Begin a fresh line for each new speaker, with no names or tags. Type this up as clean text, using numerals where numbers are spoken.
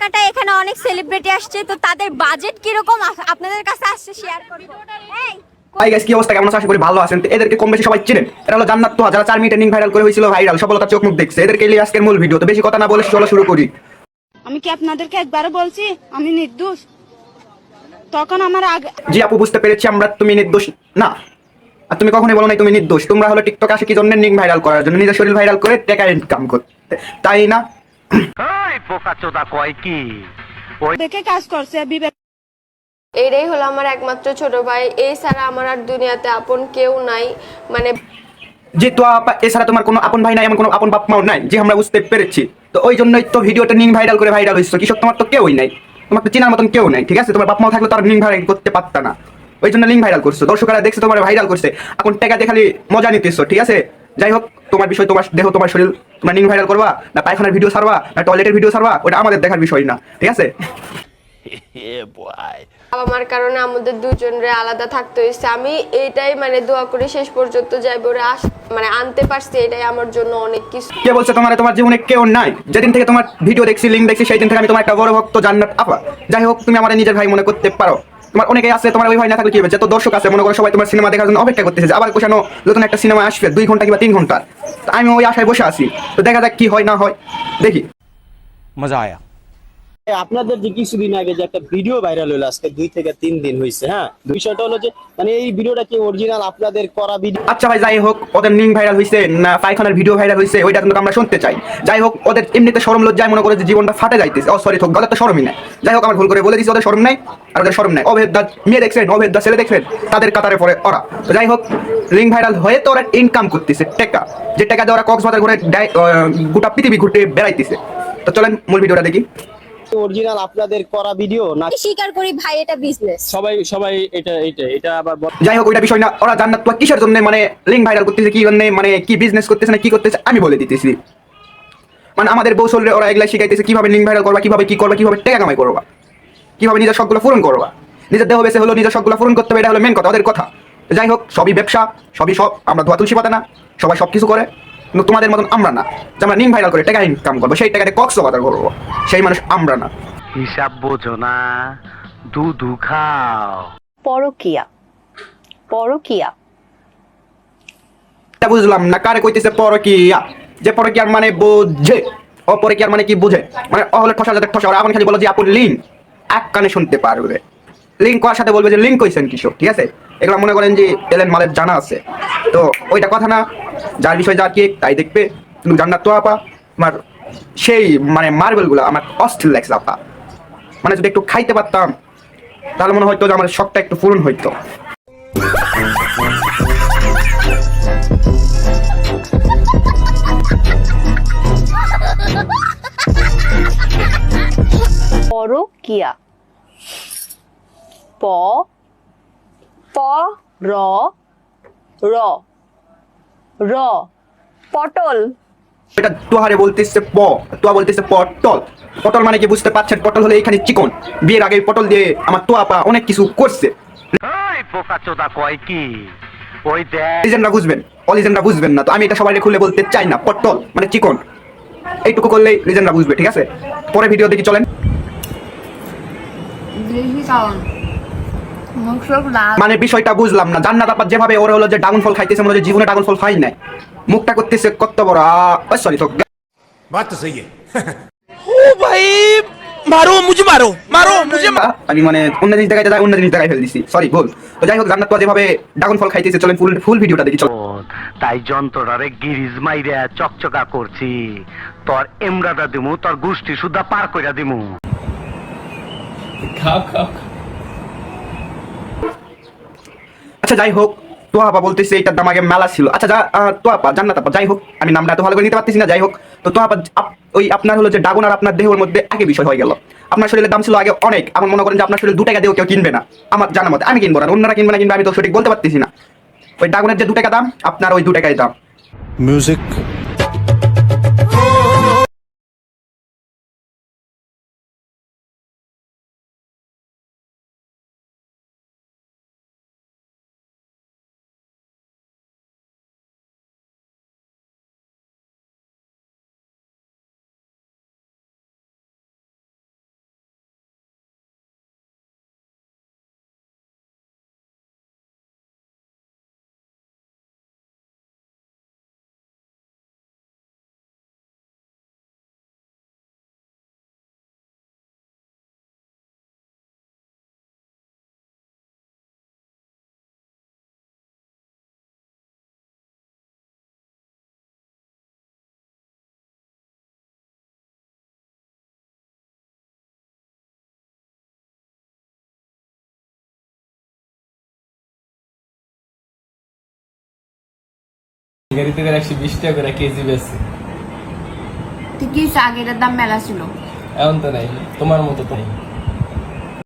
ফাঁকাটা এখানে অনেক সেলিব্রিটি আসছে, তো তাদের বাজেট কিরকম আপনাদের কাছে আসছে শেয়ার করুন।
হাই গাইস, কি অবস্থা? কেমন আছেন? আশা করি ভালো আছেন। তো এদেরকে কম বেশি সবাই চিনেন। এরা হলো জান্নাত তোহা, যারা 4 মিনিটে লিংক ভাইরাল করে হয়েছিল ভাইরাল, সফলতার চোখ মুখ দেখছে। এদেরকে নিয়ে আজকের মূল ভিডিও। তো বেশি কথা না বলে চলো শুরু করি।
আমি কি আপনাদেরকে একবারও বলছি আমি নির্দোষ? তখন আমার আগে
জি আপু, বুঝতে পেরেছি আমরা, তুমি নির্দোষ না। আর তুমি কখনোই বলো নাই তুমি নির্দোষ। তোমরা হলো টিকটক আসে কি জন্য? লিংক ভাইরাল করার জন্য, নিজের শরীর ভাইরাল করে টাকা ইনকাম করতে, তাই না?
ওই বোকাচোদা কয় কি ওই
দেখে কাজ করছে বিবেক।
এটাই হলো আমার একমাত্র ছোট ভাই, এই ছাড়া আমার আর দুনিয়াতে আপন কেউ নাই। মানে
যে তো আপা, এছাড়া তোমার কোনো আপন ভাই নাই, এমন কোনো আপন বাপ মাও নাই, যে আমরা বুঝতে পেরেছি। তো ওই জন্যই তো ভিডিওটা লিংক ভাইরাল করে ভাইরাল হয়েছে। কৃষক তোমার তো কেউই নাই, তোমার তো চেনার মতন কেউ নাই, ঠিক আছে? তোমার বাপ মাও থাকলে তো আর লিংক ভাইরাল করতে পারতা না। ওই জন্য লিংক ভাইরাল করছো, দর্শকরা দেখছে তোমার ভাইরাল করছে, এখন টাকা দিয়ে খালি মজা নিতেছো, ঠিক আছে? যাই হোক, তোমার বিষয়, তোমার দেহ, তোমার শরীর, তোমার লিংক ভাইরাল করবা না পায়খানার ভিডিও ছাড়বা না টয়লেটের ভিডিও ছাড়বা, ওটা আমাদের দেখার বিষয় না, ঠিক আছে?
বাবা মার কারণে আমাদের দুজনরে আলাদা থাকতে হয়েছে। আমি এইটাই মানে দোয়া করি শেষ পর্যন্ত যাইব ওরে মানে আনতে পারছি, এটাই আমার জন্য অনেক কিছু।
কে বলছে তোমার জীবনে কেউ নাই? যেদিন থেকে তোমার ভিডিও দেখছি, লিংক দেখছি, সেই দিন থেকে আমি তোমার একটা বড় ভক্ত, জান্নাত আপা। যাই হোক, তুমি আমার নিজের ভাই মনে করতে পারো। তোমার অনেকেই আছে, তোমার ওই ভাই না থাকলে কি হবে? যত দর্শক আছে মনে করো সবাই তোমার সিনেমা দেখার জন্য অপেক্ষা করতেছে, যে আবার কোশানো নতুন একটা সিনেমা আসবে 2 ঘন্টা কিংবা 3 ঘন্টা। তো আমি ওই আশায় বসে আছি, তো দেখা যাক কি হয় না হয়, দেখি।
मजा आया।
আপনাদের যে কিছুদিন আগে যে একটা ভিডিও ভাইরাল হলো, আজকে 2 থেকে 3 দিন হয়েছে। হ্যাঁ, বিষয়টা হলো যে মানে এই ভিডিওটা কি অরিজিনাল আপনাদের করা ভিডিও?
আচ্ছা ভাই, যাই হোক, ওদের লিংক ভাইরাল হয়েছে না পায়খানার ভিডিও ভাইরাল হয়েছে, ওইটা কিন্তু আমরা শুনতে চাই। যাই হোক, ওদের এমনিতে শরম লজ্জায় মনে করে যে জীবনটা ফাটে যাইতেছে। ও সরি, গলার তো শরমই নাই। যাই হোক, আমার ভুল করে বলে দিচ্ছি, ওদের শরম নাই। আর ওদের শরম নাই, অভেদ্যা মেয়ে দেখছেন, অভেদ্যা ছেলে দেখছেন, তাদের কাতারে পড়ে ওরা। তো যাই হোক, লিংক ভাইরাল হয়ে তো ওরা ইনকাম করতেছে টাকা, যে টাকা দিয়ে ওরা কক্সবাজার ঘুরে গোটা পৃথিবী ঘুরতে বেড়াইতেছে। তো চলেন মূল ভিডিওটা দেখি।
অরিজিনাল আপনাদের করা ভিডিও না?
স্বীকার করি ভাই, এটা বিজনেস।
সবাই সবাই এটা আবার
যাই হোক, ওইটা বিষয় না। ওরা জান্নাত তো কিসের জন্য মানে লিংক ভাইরাল করতেছে, কি জন্য, মানে কি বিজনেস করতেছে না কি করতেছে, আমি বলে দিতেছি। মানে আমাদের বউ শরীরে ওরা এগুলা শিখাইতেছে কিভাবে লিংক ভাইরাল করবা, কিভাবে কি করবা, কিভাবে টাকা কামাই করবা, কিভাবে নিজের শখগুলো পূরণ করবা। নিজের দেহ বেঁচে হলো নিজের শখগুলো পূরণ করতে হবে, এটা হলো মেন কথা, ওদের কথা। যাই হোক, সবই ব্যবসা, সবই সব, আমরা ধোয়া তুলসী পাতা না, সবাই সব কিছু করে। কিন্তু তোমাদের মতন আমরা না, যে আমরা লিংক ভাইরাল করে টাকা ইনকাম করবো, সেই টাকাতে কক্সবাজার করবো, সেই মানুষ আমরা না।
হিসাব বোঝো না, দুধু খাও।
পরকিয়া পরকিয়া
এটা বুঝলাম না, কারে কইতেছে পরকিয়া? যে পরকিয়ার মানে বোঝে, অপরকিয়ার মানে কি বুঝে? মানে ও হলো ঠসা যাদের ঠসা, ওরা এখন খালি বলো যে আপু লিঙ্ক, এক কানে শুনতে পারবে। লিঙ্ক করার সাথে বলবে যে লিঙ্ক কইছেন কিসব, ঠিক আছে? এগুলো মনে করেন যে এলেন মালের জানা আছে, তো ওইটা কথা না। যার বিষয় যার কি তাই দেখবে। কিন্তু জান্নাত তো আপা, আমার সেই মানে মার্বেল গুলা আমার অস্থির লাগছে আপা। মানে যদি একটু খাইতে পারতাম, তাহলে মনে হয়তো যে আমার শখটা একটু পূরণ হইতো।
পরকিয়া প প র র র পটল।
এটা তোহারে বলতেছে তোয়া বলতেছে পটল। পটল মানে কি বুঝতে পারছেন? পটল হলে এখানে চিকন। বিয়ের আগে পটল দিয়ে আমার তোয়াপা অনেক কিছু করছে।
ওই বোকাচোদা কয় কি ওই দেখ
লিজেন্ডরা বুঝবেন, অলিজেন্ডরা বুঝবেন না। তো আমি এটা সবাই খুলে বলতে চাই না, পটল মানে চিকন। এইটুকু করলেই লিজেন্ডরা বুঝবে, ঠিক আছে? পরে ভিডিও দেখি, চলেন। মানে বিষয়টা বুঝলাম না। জান্নাত আপা যেভাবে ওরা হলো যে ড্রাগন ফল খাইতেছে, মনে হচ্ছে জীবনে ড্রাগন ফল খাই নাই। মুখটা করতেছে কত বড়, সরি তো।
बात तो सही है। ओ भाई, मारो मुझे, मारो मारो मुझे।
আমি মানে অন্য জিনিস দেখাইতে যাই, অন্য জিনিস দেখাই ফেল দিছি, সরি ভুল। তো যাই হোক, জান্নাত তো যেভাবে ড্রাগন ফল খাইতেছে, চলেন ফুল ভিডিওটা দেখি, চল।
তাই যন্ত্রটারে গিরিজ মাইরা চকচকা করছি। তোর এমরাদা দিমু, তোর গোষ্ঠী সুদ্ধা পার কইরা দিমু।
আচ্ছা যাই হোক, তোয়া আপা বলতেছে এটার দাম আগে মেলা ছিল। আচ্ছা তোয়া আপা, জান্নাত আপা, যাই হোক, আমি নামটা এত ভালো করে নিতে পারতেছি না। যাই হোক, তো তোয়া আপা, ওই আপনার হলো যে ড্রাগন আর আপনার দেহের মধ্যে আগে বিষয় হয়ে গেল। আপনার শরীরের দাম ছিল আগে অনেক, এখন মনে করেন যে আপনার শরীরে 2 টাকা দিয়েও কেউ কিনবে না। আমার জানা মতে আমি কিনবো না, অন্যরা কিনবে না, কিনবে আমি তো সঠিক বলতে পারতেছি না। ওই ড্রাগনের যে 2 টাকা দাম, আপনার ওই 2 টাকাই দাম।
म्यूजिक
গাড়িতে করে 120 টাকা করে কেজি বেশি।
তুই কি আগের দাম মেলা ছিল?
এখন তো নাই, তোমার মতো তো নাই।